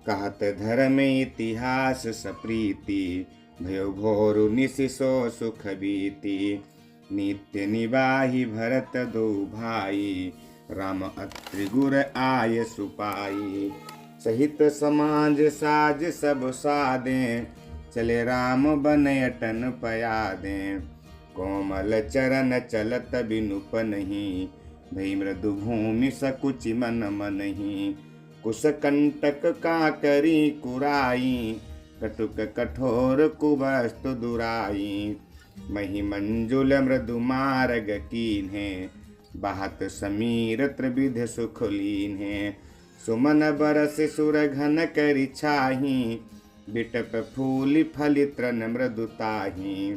कहत धर्म इतिहास सप्रीति, भयो घोरु निशिसो सुख बीती। नित्य निवाहि भरत दो भाई, राम अत्रि गुर आय सुपाई। सहित समाज साज सब सादे, चले राम बन अटन पयादे। कोमल चरण चलत बिनुप नहीं, भई मृदु भूमि सकुचि मन मनहि। कुश कंटक का करी कुराई, कटुक कठोर कुवस्तु दुराई। मही मंजुल मृदु मार्ग कीन्हे, बहत समीर त्रिविध सुख लीन्हे। सुमन बरस सुर घन करि छाही, बिटप फूलि फलि तृण मृदुताही।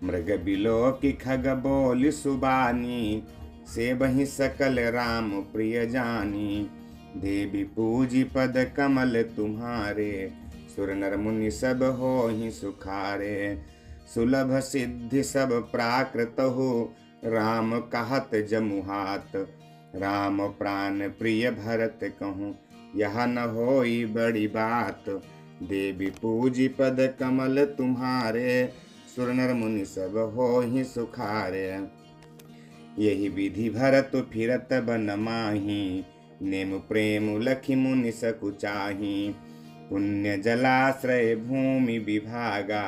मृग बिलोकि खग बोलि सुबानी, से बहि सकल राम प्रिय जानी। देवी पूजी पद कमल तुम्हारे, सुर नर मुनि सब होहि सुखारे। सुलभ सिद्धि सब प्राकृत हो, राम कहत जमुहात। राम प्राण प्रिय भरत कहूँ, यह न होई बड़ी बात। देवी पूजी पद कमल तुम्हारे, सुर नर मुनि सब होहि सुखारे। यही विधि भरत फिरत बन माही, नेम प्रेम लखि मुनि सकुचाही। पुण्य जलाश्रय भूमि विभागा,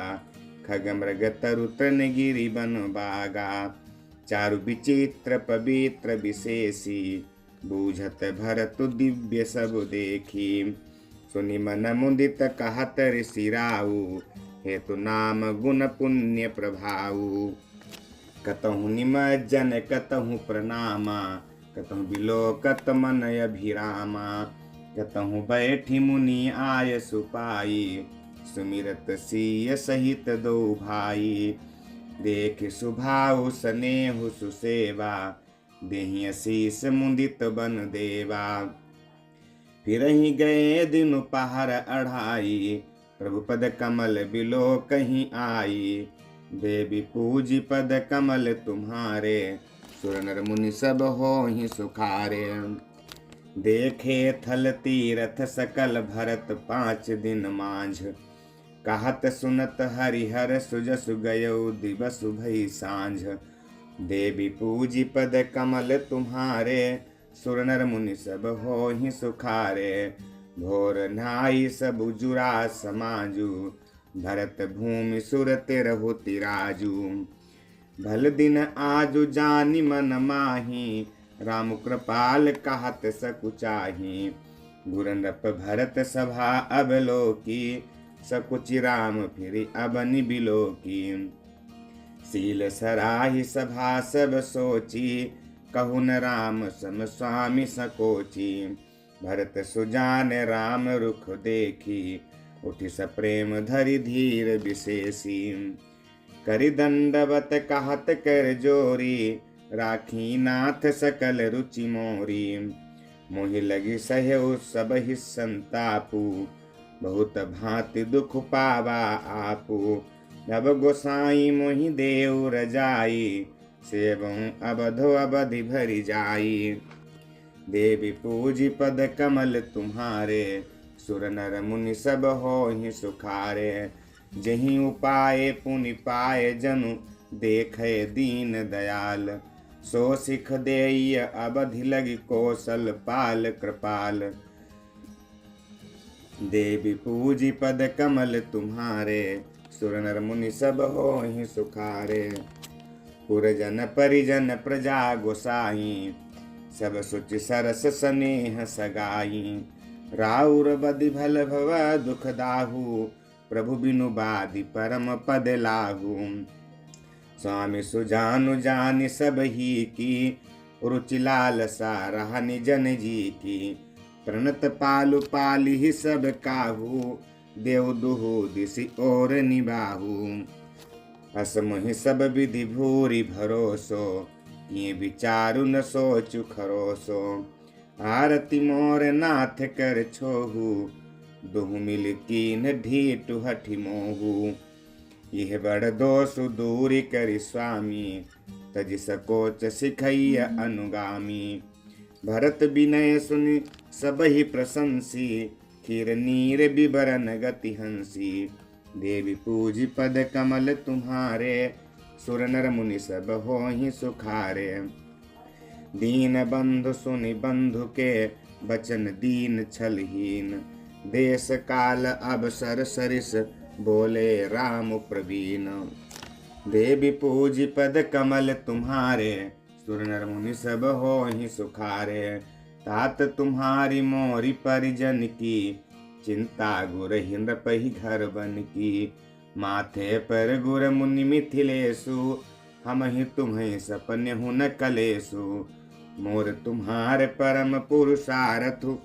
खग मृग तरु तृण गिरि बन बागा। चारु विचित्र पवित्र विशेषी, बूझत भरत दिव्य सब देखी। सुनि मन मुदित कहत ऋषि राऊ, हेतु नाम गुण पुण्य प्रभाऊ। कतहु निमज्जन कतहु प्रणामा, कतहु बिलोकत मन अभिरामा। कतहु बैठी मुनि आय सुपाई, सुमिरत सिय सहित दो भाई। देख सुभाऊ स्नेहु सुसेवा, देहि असीस मुदित बन देवा। फिरहि गए दिन पहर अढ़ाई, प्रभु पद कमल बिलो कहीं आई। देवी पूजी पद कमल तुम्हारे, सुर नर मुनि सब होहि सुखारे। देखे थल तीरथ सकल भरत, 5 दिन मांझ। कहत सुनत हरिहर सुजसु गयो, दिवस भई सांझ। देवी पूजी पद कमल तुम्हारे, सुर नर मुनि सब होहि सुखारे। भोर नाई सब जुरा समाजू, भरत भूमि सुर तेरहु तिराजू। भल दिन आजु जानि मन माही, राम कृपाल कहत सकुचाही। गुर नृप भरत सभा अवलोकी, सकुचि राम फिरि अबनि बिलोकी। सील सराहि सभा सब सोची, कहु न राम सम स्वामी सकोची। भरत सुजान राम रुख देखी, उठि सप्रेम धरि धीर विशेषी। करि दंडवत कहत कर जोरी, राखी नाथ सकल रुचि मोरी। मोहि लगी सहु सब ही संतापू, बहुत भांति दुख पावा आपू। अब गोसाई मोहि देव रजाई, सेवं अवधो अवधि भरि जाई। देवी पूजी पद कमल तुम्हारे, सुर नर मुनि सब होहि सुखारे। जहीं उपाय पुनि पाए जनु, देखे दीन दयाल। सो सिख देय अवधि लगी कौशल पाल कृपाल। देवी पूजी पद कमल तुम्हारे, सुर नर मुनि सब होहि सुखारे। पुरजन परिजन प्रजा गोसाई, सब सुच सरस स्नेह सगाई। राउर बदि भल भव दुख दाहू, प्रभु बिनु बाधि परम पद लाहू। स्वामी सुजानु जानि सब ही की, रुचि लालसा रहनि जन जी की। प्रणत पालु पालिहि सब काहू, देव दुहु दिसि और निबाहू। असमहि सब विधि भूरि भरोसो, किए विचारु न सोचु खरोसो। आरती मोर नाथ कर छोहू, दुहु मिल कीन ढीटु हठि मोहू। यह बड़ दोषु दूरी करि स्वामी, तजि सकोच सिखैय अनुगामी। भरत विनय सुनि सबहि प्रशंसी, खीर नीर बिबरन गति हंसी। देवी पूजी पद कमल तुम्हारे, सुर नर मुनि सब होहि सुखारे। दीन बंधु सुनि बंधु के, बचन दीन छलहीन। देश काल अवसर सरिस, बोले राम प्रवीण। देवी पूजी पद कमल तुम्हारे, सुर नर मुनि सब होहि सुखारे। तात तुम्हारी मोरी परिजन की, चिंता गुर हिंद्र पही घर बन की। माथे पर गुर मुनि मिथिलेशु, हम ही तुम्हें सपने हुन कलेसु। मोर तुम्हारे परम पुरुषारथु,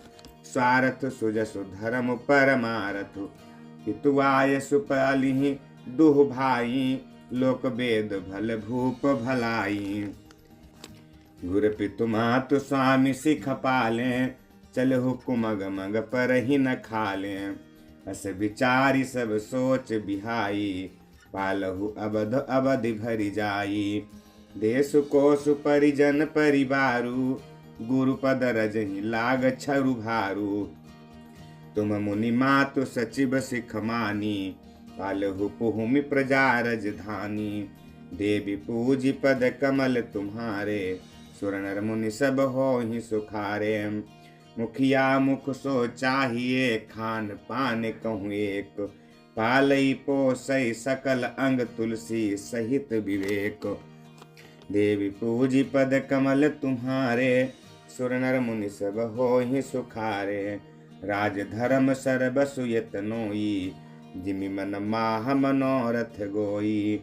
स्वार्थ सुजसु धर्म परमारथु। पितुआय सुपलिहि दुह भाई, लोक वेद भल भूप भलाई। गुर पितु मातु स्वामी सिख पाले, चलहु कुमग मग पर ही न खाले। अस विचारी सब सोच बिहाई, पालहु अवध अवधि भरि जाई। देश कोसु परिजन परिवारु, गुरु पद रजहि लाग छरु भारू। तुम मुनि मातु सचिव सिख मानी, पालहु पुहुमि प्रजा रजधानी। देवी पूजी पद कमल तुम्हारे, सुर नर मुनि सब होहि सुखारे। मुखिया मुख सो चाहिए, खान पान कहूँ एक। पालई पोसई सकल अंग, तुलसी सहित विवेक। देवी पूजी पद कमल तुम्हारे, सुर नर मुनि सब होहि सुखारे। राज धर्म सर्वसु यतनोई, जिमि मन माह मनोरथ गोई।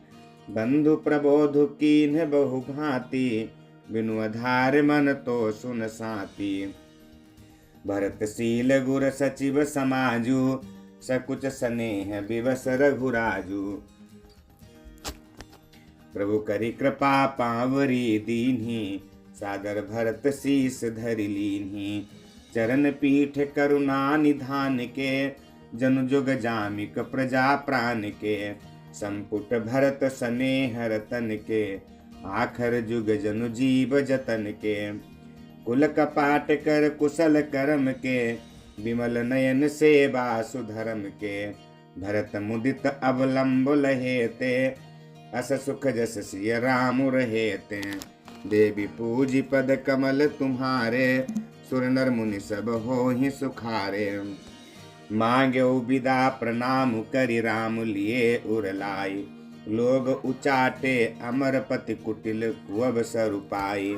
बंधु प्रबोधु कीन्ह बहु भांति, बिनु आधार मन तो सुन साती। भरतशील गुर सचिव समाजु, सकुच स्नेह विवश रघुराजु। प्रभु करी कृपा पावरी दीन्ही, सादर भरत शीस धरि लीन्ही। चरण पीठ करुणा निधान के, जनु जुग जामिक प्रजा प्राण के। संपुट भरत स्नेह रतन के, आखर जुग जनु जीव जतन के। कुल कपाट कर कुशल कर्म के, विमल नयन सेवा सुधर्म के। भरत मुदित अवलंब लहेते, अस सुख जस सिय राम रहेते। देवी पूजी पद कमल तुम्हारे, सुर नर मुनि सब होहि सुखारे। मांग्यो विदा प्रणाम करि राम लिए उर लाई। लोग उचाटे अमरपति कुटिल कुअवसर पाई।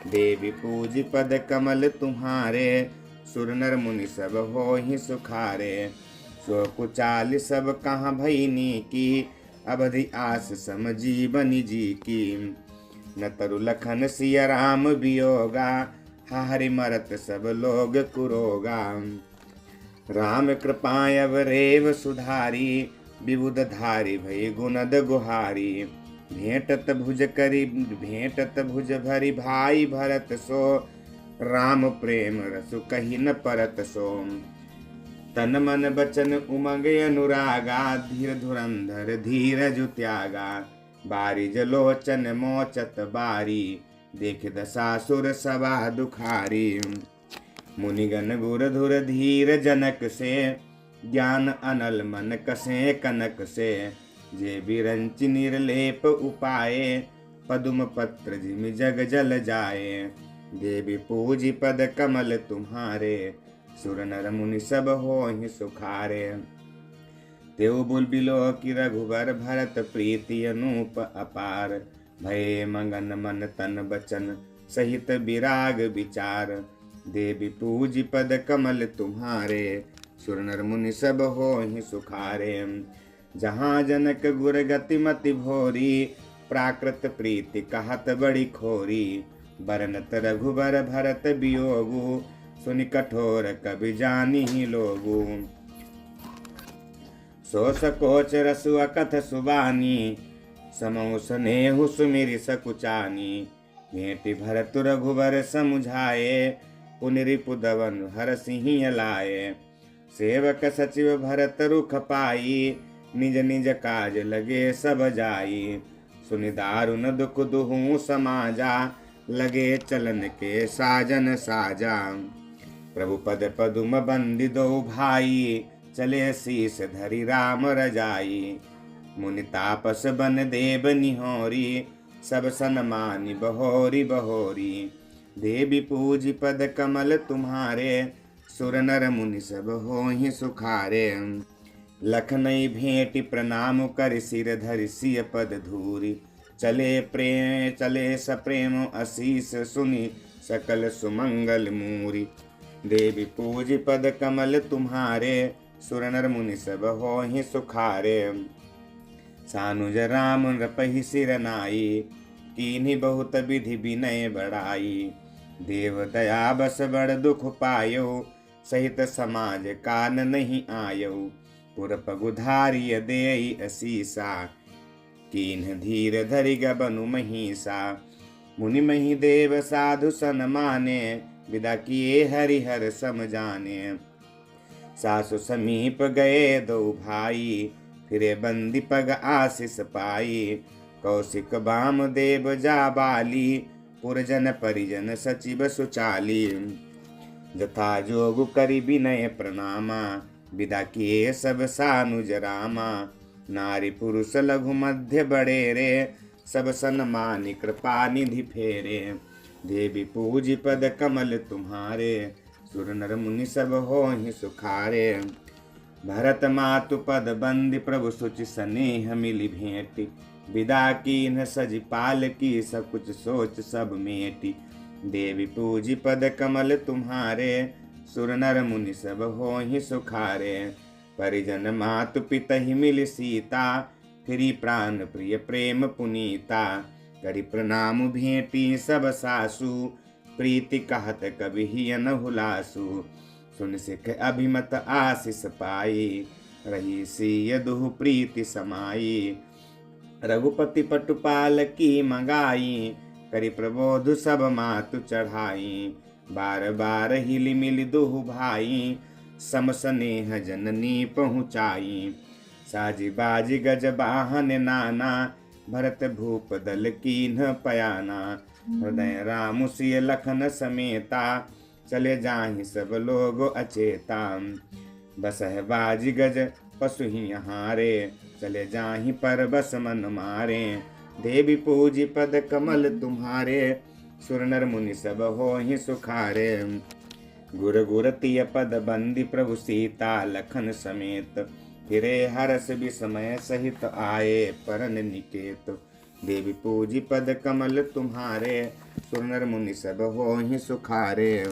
देवी पूजी पद कमल तुम्हारे, सुर नर मुनि सब होहि सुखारे। सो कुचाल सब कहाँ भईनी की, अवधि आस सम जीवनि जी की। न तरु लखन सिय राम वियोगा, हारि मरत सब लोग कुरोगा। राम कृपाय अवरेव सुधारी, विबुध धारी भई गुणद गुहारी। भेंटत भुज भरी भाई भरत सो, राम प्रेम रसु कही न परत सो। तन मन बचन उमंग अनुरागा, धीर धुरंधर धीरजु त्यागा। बारिज लोचन मोचत बारी, देख दशासुर सभा दुखारी। मुनिगण गुर धुर धीर जनक से, ज्ञान अनल मन कसे कनक से। जे बिरंचि निर्लेप उपाये, पदुम पत्र जिमि जग जल जाए। देवी पूजी पद कमल तुम्हारे, सुर नर मुनि सब होहि सुखारे। तेउ बुलबिलो कि रघुवर भरत, प्रीति अनूप अपार। भये मगन मन तन बचन, सहित विराग विचार। देवी पूजी पद कमल तुम्हारे, सुर नर मुनि सब होहि सुखारे। जहाँ जनक गुर गति मति भोरी, प्राकृत प्रीति कहत बड़ी खोरी। बरनत रघुबर भरत वियोगु, सुनि कठोर कबि जानि ही लोगु। सो सकोच रसु अकथ सुबानी, समौ स्नेहु सुमिरि सकुचानी। भेंटि भरत रघुबर समुझाए, पुनि रिपु दवन हरसिहि लाए। सेवक सचिव भरत रुख पाई, निज निज काज लगे सब जाई। सुनि दारुन दुख दुहु समाजा, लगे चलन के साजन साजा। प्रभु पद पदुम बंदी दो भाई, चले शीस धरि राम रजाई। मुनि तापस बन देव निहोरी, सब सन्मानि बहोरी बहोरी। देवी पूज पद कमल तुम्हारे, सुर नर मुनि सब होहि सुखारे। लखनई भेंटि प्रणाम कर सिर धरि सिय पद धूरी। चले सप्रेम असीस सुनि, सकल सुमंगल मूरी। देवी पूज पद कमल तुम्हारे, सुर नर मुनि सब होहि सुखारे। सानुज राम नृपहि सिर नाई, कीन्ही बहुत विधि विनय बढ़ाई। देव दया बस बड़ दुख पायो, सहित समाज कान नहीं आयो। पुर पगुधारिय देई असीसा, कीन्ह धीर धरि गबनु महिषा। मुनि महि देव साधु सन माने, विदा किए हरिहर सम जाने। सासु समीप गए दो भाई, फिरे बंदी पग आशीष पाई। कौशिक बाम देव जा बाली, पुरजन परिजन सचिव सुचाली। जथा जोग करि विनय प्रणामा, विदा किए सब सानुज रामा। नारी पुरुष लघु मध्य बड़ेरे, सब सन्मानि कृपा निधि फेरे। देवी पूज पद कमल तुम्हारे, सुर नर मुनि सब होहि सुखारे। भरत मातु पद बंदी, प्रभु सुचि स्नेह मिली भेंटि। विदा कीन्ह सज पाल की, सब कुछ सोच सब मेटि। देवी पूज पद कमल तुम्हारे, सुर नर मुनि सब होहि सुखारे। परिजन मातु पितहि मिल सीता, फिरी प्राण प्रिय प्रेम पुनीता। करि प्रणाम भेंटी सब सासु, प्रीति कहत कवि हियन हुलासु। सुन सिख अभिमत आशीष पाई, रही सिय दुहु प्रीति समाई। रघुपति पटुपाल की मंगाई, करि प्रबोध सब मातु चढ़ाई। बार बार हिली मिली दुहु भाई, सम स्नेह जननी पहुँचाई। साजी बाजी गज बाहन नाना, भरत भूप दल कीन्ह पयाना। हृदय राम सिय लखन समेता, चले जाहि सब लोग अचेता। बसह बाजी गज पशु ही हारे, चले जाहि पर बस मन मारे। देवी पूज पद कमल तुम्हारे, सुर नर मुनि सब होहि सुखारे। गुर गुर तिय पद बंदी, प्रभु सीता लखन समेत। फिरे हरस विस्मय सहित आए, परन निकेत। देवी पूज पद कमल तुम्हारे, सुर नर मुनि सब होहि सुखारे।